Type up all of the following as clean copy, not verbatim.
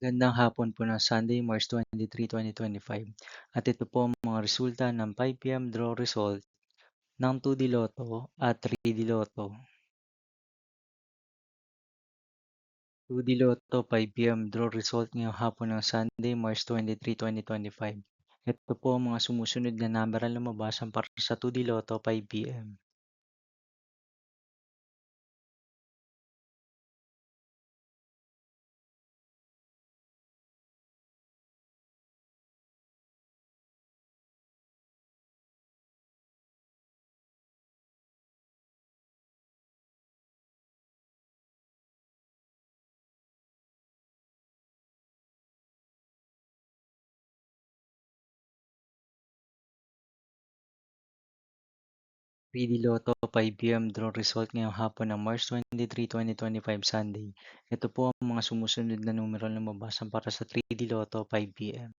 Magandang hapon po ng Sunday, March 23, 2025. At ito po ang mga resulta ng 5 PM draw result ng 2D Lotto at 3D Lotto. 2D Lotto 5 PM draw result ngayong hapon ng Sunday, March 23, 2025. Ito po ang mga sumusunod na number ang lumabasan para sa 2D Lotto 5 PM. 3D Lotto 5 PM draw result ngayong hapon ng March 23, 2025 Sunday. Ito po ang mga sumusunod na numero ang lumabasan para sa 3D Lotto 5 PM.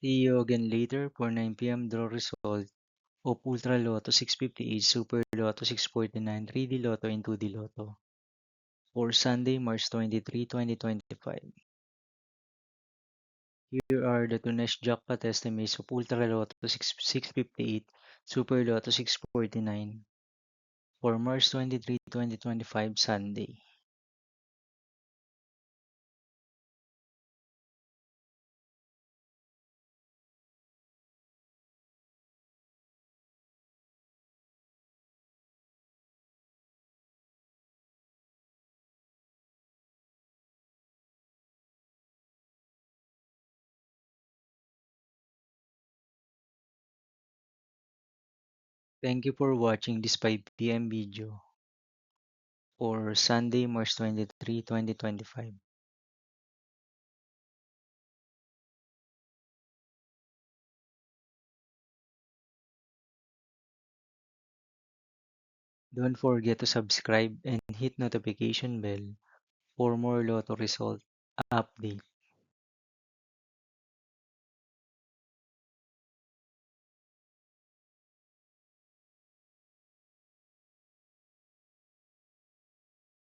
'See you again later for 9 PM draw result of Ultra Lotto 658, Super Lotto 649, 3D Lotto and 2D Lotto for Sunday, March 23, 2025. Here are the tonight's jackpot estimates of Ultra Lotto 658, Super Lotto 649 for March 23, 2025 Sunday. Thank you for watching this 5 PM video for Sunday, March 23, 2025. Don't forget to subscribe and hit notification bell for more Lotto result update.